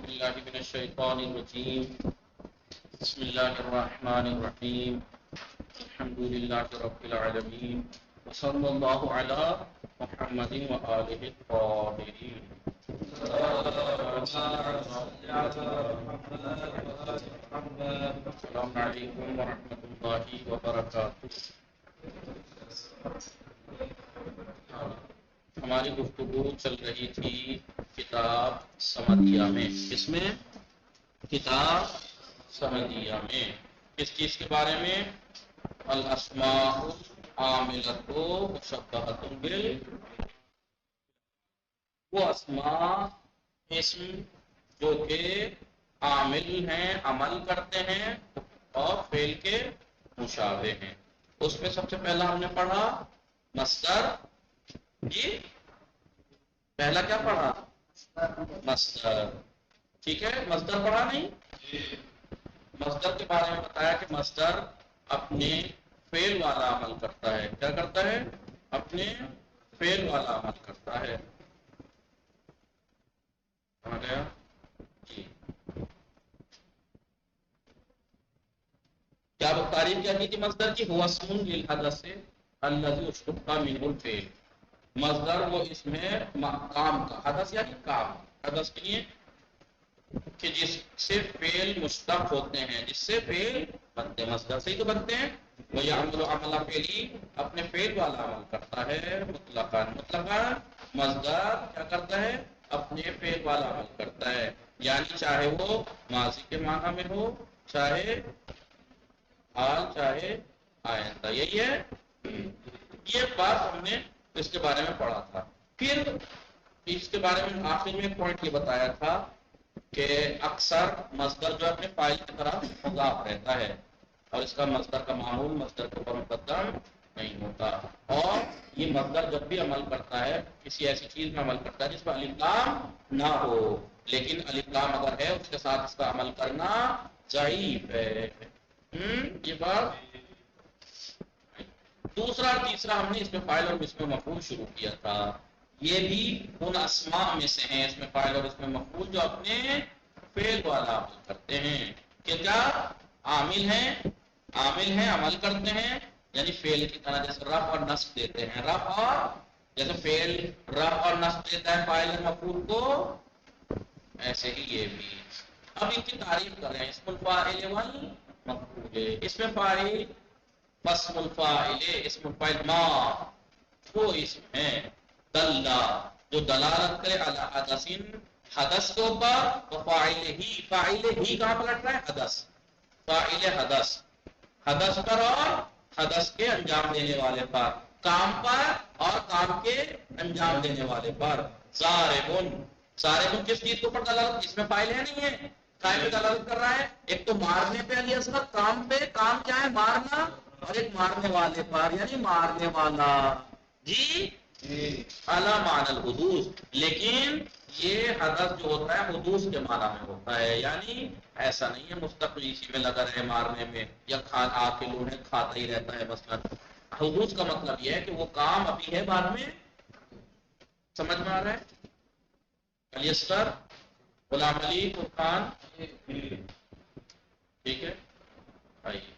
بالله من الشيطان الرجيم بسم الله الرحمن الرحيم الحمد لله رب العالمين وصلى الله على محمد وآله الطاهرين. السلام علیکم ورحمۃ اللہ وبرکاتہ. ہماری گفتگو چل رہی تھی کتاب سمدیہ میں. کس میں؟ کتاب سمدیہ میں. کس چیز کے بارے میں؟ الاسماء عاملۃ مشبہۃ بال، وہ اسماء اسم جو کہ عامل ہیں، عمل کرتے ہیں اور فعل کے مشابہ ہیں. اس میں سب سے پہلا ہم نے پڑھا مصدر. جی پہلا کیا پڑھا؟ مصدر. ٹھیک ہے، مصدر پڑھا نہیں؟ مصدر کے بارے میں بتایا کہ مصدر اپنے فعل والا عمل کرتا ہے. کیا کرتا ہے؟ اپنے فعل والا عمل کرتا ہے. کہاں گیا؟ جی کیا تعریف کیا کی تھی مصدر کی؟ ہوا اسم للحدث الذی اشتق منہ الفعل. مصدر وہ اس میں کام کا، حدث یعنی کام، حدث کے لیے کہ جس سے فعل مشتق ہوتے ہیں، جس سے فعل بنتے ہیں. مصدر سے ہی تو بنتے ہیں. وہ یعمل عمل فعلی، اپنے فعل والا عمل کرتا ہے. مطلقاً مصدر کیا کرتا ہے؟ اپنے فعل والا عمل کرتا ہے. یعنی چاہے وہ ماضی کے معنی میں ہو، چاہے حال، چاہے آئندہ. یہی ہے. یہ بات ہم نے اس کے بارے میں پڑھا تھا. پھر اس کے بارے میں آخر میں ایک پوائنٹ یہ بتایا تھا کہ اکثر مصدر جو اپنے فاعل کی طرف مضاف رہتا ہے اور اس کا مصدر کا معمول مصدر کے اوپر مقدم نہیں ہوتا. اور یہ مصدر جب بھی عمل کرتا ہے کسی ایسی چیز میں عمل کرتا ہے جس پر الف لام نہ ہو، لیکن الف لام اگر ہے اس کے ساتھ اس کا عمل کرنا ضعیف ہے. یہ بات. دوسرا اور تیسرا ہم نے اس میں فاعل اور اس میں مفعول شروع کیا تھا. یہ بھی ان اسماء میں سے ہیں، اس میں فاعل اور اس میں مفعول، جو اپنے فعل والا عمل کرتے ہیں. کہ کیا عامل ہیں؟ عامل ہیں، عمل کرتے ہیں، یعنی فعل کی طرح. جیسے رفع اور نصب دیتے ہیں. رفع اور جیسے فعل رفع اور نصب دیتا ہے فاعل اور مفعول کو، ایسے ہی یہ بھی. اب ان کی تعریف کر رہے ہیں. اسم الفاعل والمفعول. اس میں فاعل اسم الفاعل، اسم الفاعل ما وہ اسم ہے دلہ جو دلالت کرے علی حدث، حدث کے اوپر. تو فاعل ہی، فاعل ہی کہاں پلٹ رہا ہے؟ حدث. فاعل حدث، حدث پر اور حدث کے انجام دینے والے پر، کام پر اور کام کے انجام دینے والے پر. ضاربن، ضاربن کس چیز کے اوپر دلالت؟ اس میں فاعل ہے نہیں ہے، قائم پہ دلالت کر رہا ہے. ایک تو مارنے پہ علی اصغر، کام پہ. کام کیا ہے؟ مارنا. اور ایک مارنے والے پر یعنی مارنے والا. جی اعلی معنی الحدوث. لیکن یہ حدث جو ہوتا ہے حدوث کے معنی میں ہوتا ہے، یعنی ایسا نہیں ہے مستقل اسی میں لگا رہے مارنے میں، یا آ کے لوڑے کھاتا ہی رہتا ہے. مثلا حدوث کا مطلب یہ ہے کہ وہ کام ابھی ہے، بعد میں. سمجھ میں آ رہا ہے؟ الیسر غلام علی فرقان. ٹھیک ہے آئیے.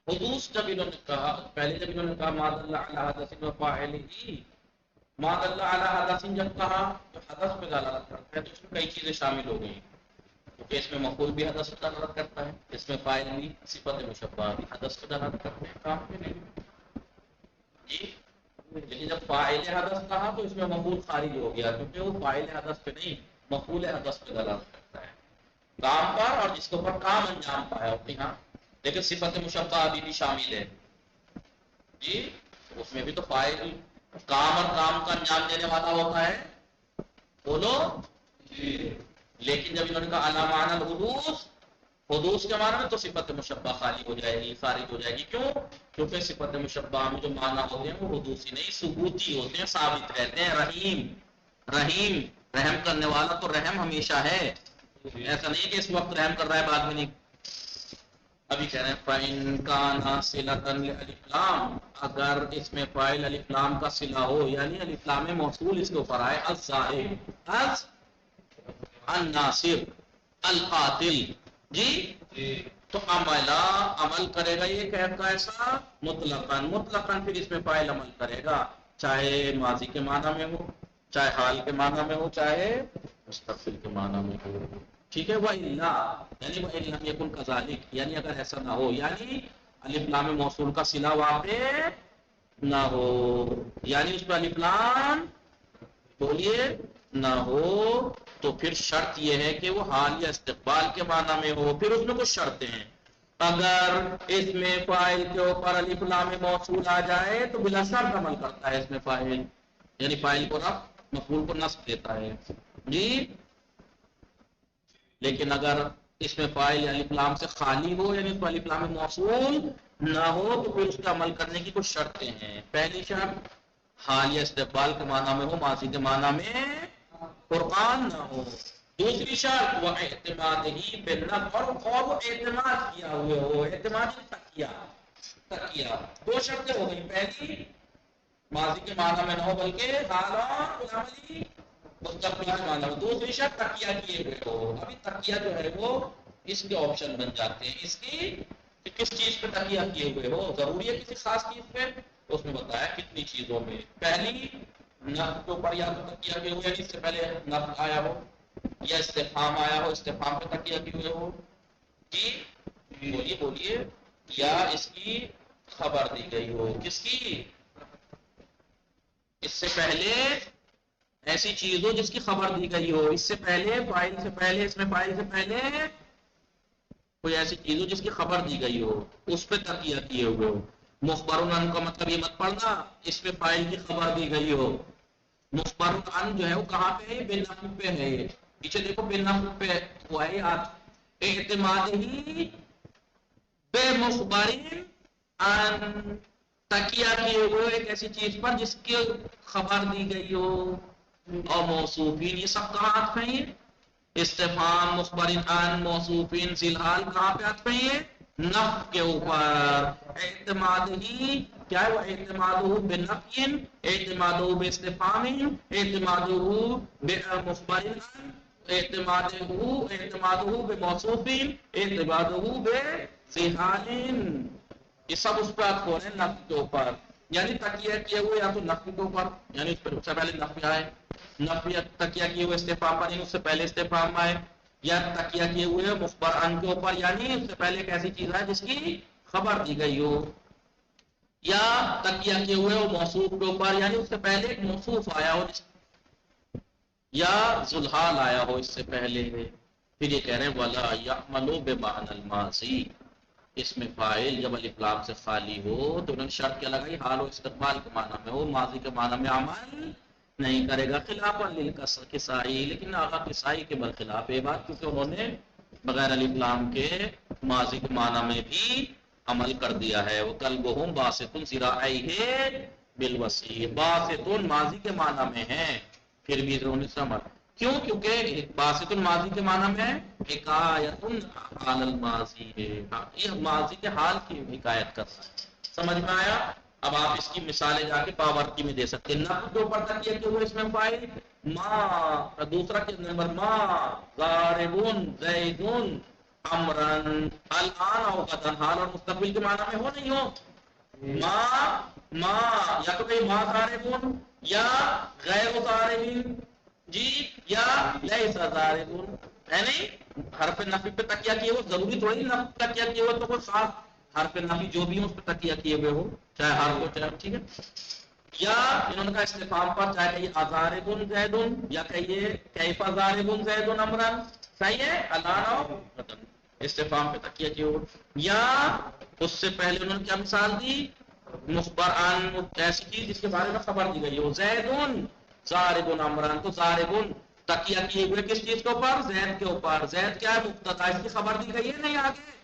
حدوث جب انہوں نے کہا، پہلے جب انہوں نے کہا ما دل علی حدث و فاعلہ، ما دل علی حدث جب کہا تو حدث پہ دلالت کرتا ہے، تو اس میں کئی چیزیں شامل ہو گئی. کیونکہ اس میں مفعول بھی حدث پہ دلالت کرتا ہے، اس میں فاعل بھی، صفت مشبہ بھی حدث پہ دلالت کرتے ہیں، کام پہ نہیں. جی لیکن جب فاعل حدث کہا تو اس میں مفعول خارج ہو گیا، کیونکہ وہ فاعل حدث پہ نہیں مفعول حدث پہ دلالت کرتا ہے، کام پر اور جس کے اوپر کام انجام پایا ہوتی. ہاں لیکن صفت مشبہ ابھی بھی شامل ہے. جی اس میں بھی تو فاعل کام اور کام کا انجام دینے والا ہوتا ہے. بولو. لیکن جب انہوں نے کہا علی معنی الحدوث، حدوث کے معنی میں، تو صفت مشبہ خالی ہو جائے گی، خارج ہو جائے گی. کیوں؟ کیونکہ صفت مشبہ میں جو معنی ہوتے ہیں وہ حدوثی نہیں ثبوتی ہوتے ہیں، ثابت رہتے ہیں. رحیم، رحیم رحم کرنے والا، تو رحم ہمیشہ ہے. ایسا نہیں کہ اس وقت رحم کر رہا ہے بعد میں نہیں. ابھی کہہ رہے ہیں فَإِن كَانَ صِلَةً لِأَلِف لام، اگر اس میں فاعل الف لام کا صلہ ہو، یعنی الف لام موصول اس کے اوپر آئے، الزائد، از الناصر، القاتل، جی تو عملہ عمل کرے گا، یہ کیسا مطلقاً، مطلقاً پھر اس میں فاعل عمل کرے گا، چاہے ماضی کے معنی میں ہو، چاہے حال کے معنی میں ہو، چاہے مستقبل کے معنی میں ہو، ٹھیک ہے۔ وَإِلَّا یعنی وَإِن لَمْ يَكُنْ كَذَلِكَ، یعنی اگر ایسا نہ ہو، یعنی الف لام موصول کا صلہ واقع نہ ہو، یعنی اس پہ الف لام بولیے نہ ہو، تو پھر شرط یہ ہے کہ وہ حال یا استقبال کے معنی میں ہو، پھر اس میں کچھ شرطیں ہیں۔ اگر اس میں فاعل کے اوپر الف لام موصول آ جائے تو بلا شرط عمل کرتا ہے اس میں فاعل، یعنی فاعل کو رفع، مفعول کو نصب دیتا ہے، جی۔ لیکن اگر اس میں فاعل الف لام سے خالی ہو، یعنی اس پر الف لام موصول نہ ہو، تو پھر اس کا عمل کرنے کی کچھ شرطیں ہیں۔ پہلی شرط حال یا استقبال کے معنی میں ہو، ماضی کے معنی میں قرآن نہ ہو۔ دوسری شرط وہ اعتماد ہی بالنفع، اور وہ اعتماد کیا ہوئے ہو، اعتماد تکیہ، دو شرطیں ہو گئی، پہلی ماضی کے معنی میں نہ ہو بلکہ حال اور عملی مستقبل کے معنی میں، دوسری شرط تکیہ کیے ہوئے ہو۔ ابھی تکیہ جو ہے وہ اس کے آپشن بن جاتے ہیں، اس کی کہ کس چیز پہ تکیہ کیے ہوئے ہو، ضروری ہے کسی خاص چیز پہ، اس میں بتایا کتنی چیزوں میں۔ پہلی نفع کے اوپر یا تو تکیہ کیے ہوئے، یعنی اس سے پہلے نفع آیا ہو یا استفہام آیا ہو، استفہام پہ تکیہ کیے ہوئے ہو، جی بولیے، یا اس کی خبر دی گئی ہو، کس کی، اس سے پہلے ایسی چیز ہو جس کی خبر دی گئی ہو، اس سے پہلے فاعل سے پہلے، اس میں فاعل سے پہلے کوئی ایسی چیز ہو جس کی خبر دی گئی ہو، اس پہ تکیہ کیے ہوئے ہو۔ مخبر عن کا مطلب یہ مت پڑھنا اس پہ فاعل کی خبر دی گئی ہو، مخبر عن جو ہے وہ کہاں پہ ہے، بے نفع پہ ہے، پیچھے دیکھو بے نفع پہ ہوا ہے، اعتماد ہی بے مخبر عن، تکیہ کیے ہوئے ایک ایسی چیز پر جس کی خبر دی گئی ہو، اور موصوفین یہ سب کہاں عطف ہیں، استفہام، مخبر عن، موصوفین، ذی الحال کہاں پہ عطف ہیں، نفع کے اوپر۔ اعتماد ہی کیا ہے، وہ اعتمادہ بنفع، اعتمادہ باستفہام، اعتمادہ بمخبر عن، اعتمادہ بموصوف، اعتمادہ بذی حال، یہ سب اس پہ عطف ہو رہے ہیں نفع کے اوپر، یعنی تکیہ کیے ہوئے یا تو نفع کے اوپر، یعنی اس سے پہلے نفع آئے، نفع تکیہ کیے ہوئے استفہام پر، یعنی اس سے پہلے استفہام آئے، یا تکیہ کیے ہوئے مخبر عن کے اوپر، یعنی اس سے پہلے ایک ایسی چیز ہے جس کی خبر دی گئی ہو، یا تکیہ کیے ہوئے وہ موصوف کے اوپر، یعنی اس سے پہلے ایک موصوف آیا ہو، یا ذوالحال آیا ہو اس سے پہلے۔ پھر یہ کہہ رہے ہیں وَلَا يَعْمَلُ بِمَعْنَى الْمَاضِي، اس میں فاعل جب الف لام سے خالی ہو تو انہوں نے شرط کیا لگائی، حال و استقبال کے معنی میں ہو، ماضی کے معنی میں عمل نہیں کرے گا، خلاف للکسائی، لیکن آغا کسائی کے برخلاف یہ بات، کیونکہ انہوں نے بغیر الف لام کے ماضی کے معنی میں بھی عمل کر دیا ہے۔ وہ قلبہم باسط ذراعیہ بالوسیع، باسط ماضی کے معنی میں ہے، پھر بھی انہوں نے سمجھ کیوں، کیونکہ باسط الماضی کے معنی میں حکایت حال الماضی ہے، یہ ماضی کے حال کی حکایت کرتا ہے، سمجھ میں آیا؟ اب آپ اس کی مثالیں جا کے پاورٹی میں دے سکتے ہیں، نفع کے اوپر تکیہ کیے ہوئے اس میں فاعل ما، دوسرا نمبر ما ضاربون زیدون امرن، الان او غدا، حال اور مستقبل کے معنی میں ہو نہیں ہو، ما یا تو کہ ما ضاربون یا غیر ضاربین، جی یا لیس ضاربون، ہے نہیں، حرف نفی پہ تکیہ کیے ہوئے، ضروری تھوڑی نفی پہ تکیہ کیے ہوئے تو کوئی خاص حرف نفی جو بھی اس پہ تکیہ کیے ہوئے ہو، چاہے حرف ہو چاہے، ٹھیک ہے، یا انہوں نے کہا استفہام پر، چاہے کہیے اضاربن زیدن یا کہیے کیف ضاربن زیدن امرن، صحیح ہے، الان او غدا، استفہام پہ تکیہ کیے ہوئے، یا اس سے پہلے انہوں نے کیا مثال دی، مخبر عن، ایسی چیز جس کے بارے میں خبر دی گئی ہو، زیدن ضاربن امرن، تو ضاربن تکیہ کیے ہوئے کس چیز کے اوپر، زید کے اوپر، زید کیا ہے مبتدا، اس کی خبر دی گئی ہے نہیں آگے،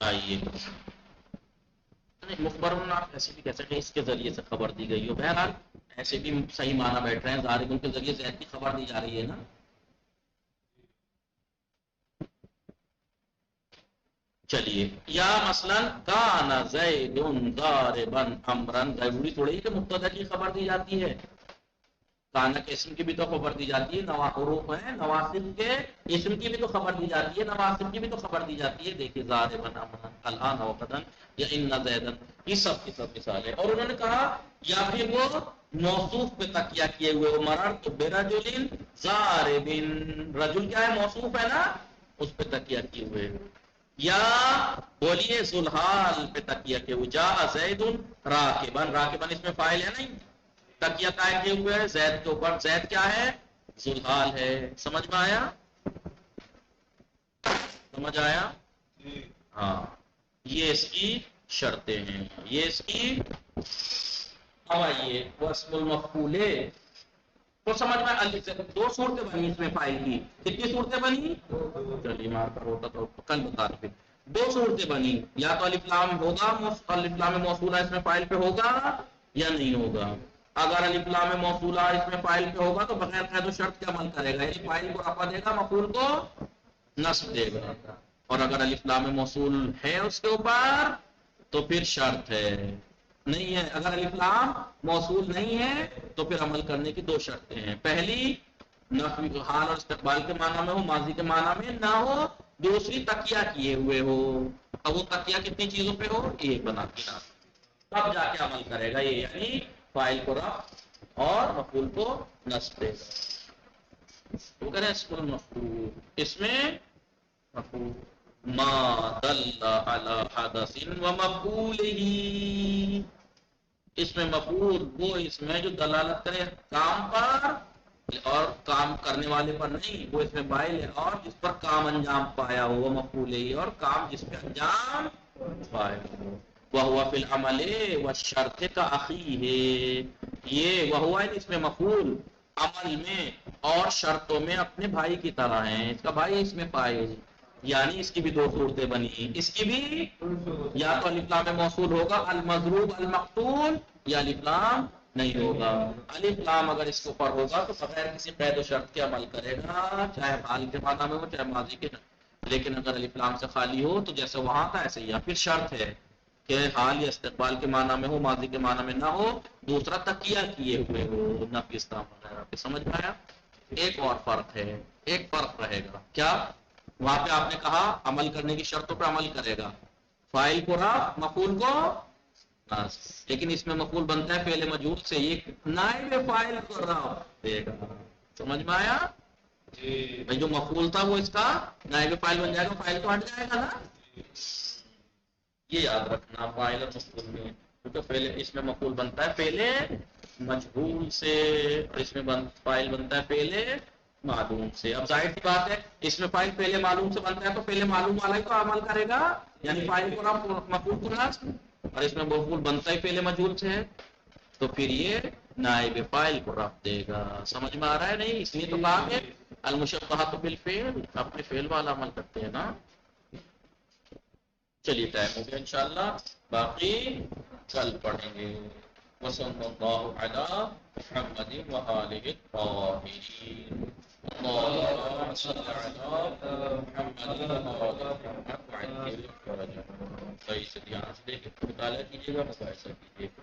آئیے مخبر آپ ایسے بھی کہہ سکتے ہیں اس کے ذریعے سے خبر دی گئی ہو، بہرحال ایسے بھی صحیح معنی بیٹھ رہے ہیں، ضاربن کے ذریعے زید کی خبر دی جا رہی ہے نا، چلیے یا مثلا کان زید ضاربا امرا، ضروری تھوڑی کہ مبتدا کی خبر دی جاتی ہے، کانا کے اسم کی بھی تو خبر دی جاتی ہے، حروف ہیں نواسب کے اسم کی بھی تو خبر دی جاتی ہے، نواسب کی بھی تو خبر دی جاتی ہے. دیکھیے ضاربا امرا الان وقتا یا ان زیدا، یہ سب کی سب مثال ہے. اور انہوں نے کہا یا پھر وہ موصوف پہ تکیہ کیے ہوئے، مررت برجل ضارب، رجل کیا ہے موصوف ہے نا، اس پہ تکیہ کیے ہوئے. یا بولیے ذوالحال پہ تکیہ کیے ہوئے، جاء زید راکبا، راکبا اس میں فاعل ہے نہیں، تکیہ قائم کیے ہوئے ہے زید کے اوپر، زید کیا ہے ذوالحال ہے. سمجھ میں آیا؟ سمجھ آیا؟ ہاں یہ اس کی شرطیں ہیں، یہ اس کی. اب آئیے واسم المفعول تو سمجھ میں دو صورتیں بنی اس میں فائل کی، کتنی صورتیں بنی؟ چلیے مار کر ہوتا تو کل بتا رہے. دو صورتیں بنی، یا تو الف لام ہوگا، الف لام موصولہ اس میں فائل پہ ہوگا یا نہیں ہوگا. اگر الف لام موصولہ اس میں فائل پہ ہوگا تو بغیر قید و شرط کے عمل کرے گا، یعنی فائل کو رفع دے گا، مفعول کو نصب دے گا. اور اگر الف لام موصول ہے اس کے اوپر تو پھر شرط ہے، نہیں ہے اگر الف لام موصول نہیں ہے تو پھر عمل کرنے کی دو شرطیں ہیں. پہلی نفی حال اور استقبال کے معنی میں ہو، ماضی کے معنی میں نہ ہو. دوسری تکیہ کیے ہوئے ہو. اب وہ تکیہ کتنی چیزوں پہ ہو؟ ایک بنا کے نہ، تب جا کے عمل کرے گا یہ، یعنی فاعل کو رفع اور مفعول کو نصب دے گا. تو کہہ رہے ہیں اسم المفعول، اس میں مفعول ما دل علی حدث ومفعولہ، اس میں مفعول وہ اس میں جو دلالت کرے کام پر اور کام کرنے والے پر نہیں، وہ اس میں فاعل ہے، اور جس پر کام انجام پایا ہو وہ مفعول ہے، اور کام جس پہ انجام پایا ہو. وہو فی العمل والشرط کا اخی ہے، یہ وہو اس میں مفعول عمل میں اور شرطوں میں اپنے بھائی کی طرح ہیں، اس کا بھائی اس میں فاعل، یعنی اس کی بھی دو صورتیں بنی، اس کی بھی یا تو الف لام موصول ہوگا المضروب المقتول، یا الف لام نہیں ہوگا. الف لام اگر اس کے اوپر ہوگا تو بغیر کسی قید و شرط کے عمل کرے گا، چاہے حال کے معنی میں ہو چاہے ماضی کے. لیکن اگر الف لام سے خالی ہو تو جیسے وہاں تھا ایسے ہی. یا پھر شرط ہے کہ حال یا استقبال کے معنی میں ہو، ماضی کے معنی میں نہ ہو، دوسرا تکیہ کیے ہوئے ہو، نفی استعمال وغیرہ پہ. سمجھ میں آیا؟ ایک اور فرق ہے، ایک فرق رہے گا کیا؟ وہاں پہ آپ نے کہا عمل کرنے کی شرطوں پہ عمل کرے گا، فاعل کو رفع مفعول کو نصب، لیکن اس میں مفعول بنتا ہے فعل مجہول سے، یہ نائب فاعل کو رفع دے گا. سمجھ میں آیا؟ بھائی جو مفعول تھا وہ اس کا نائب فاعل بن جائے گا، فاعل تو ہٹ جائے گا نا. یہ یاد رکھنا فاعل اور مفعول میں، کیونکہ پہلے اس میں مفعول بنتا ہے پہلے مجہول سے، اور اس میں فاعل بنتا ہے پہلے معلوم سے. اب ظاہر سی بات ہے اس میں فاعل پہلے معلوم سے بنتا ہے تو پہلے معلوم والا ہی تو عمل کرے گا، یعنی فاعل کو رفع مفعول کو نصب، اور اس میں مفعول بنتا ہی پہلے مجہول سے ہے تو پھر یہ نائب فاعل کو رفع دے گا. سمجھ میں آ رہا ہے نہیں؟ اس لیے تو کہا کہ المشبہۃ بالفعل، اپنے فعل والا عمل کرتے ہیں نا. چلیے ٹائم ہو گیا، انشاءاللہ باقی کل پڑھیں گے. وصلی اللہ علی محمد وآلہ الطاہرین. اللهم صل على محمد وعلى محمد وعلى آله وصحبه وسلم. صحیح سے دھیان سے دیکھ کے مطالعہ کیجیے گا، مقایسہ کیجیے گا.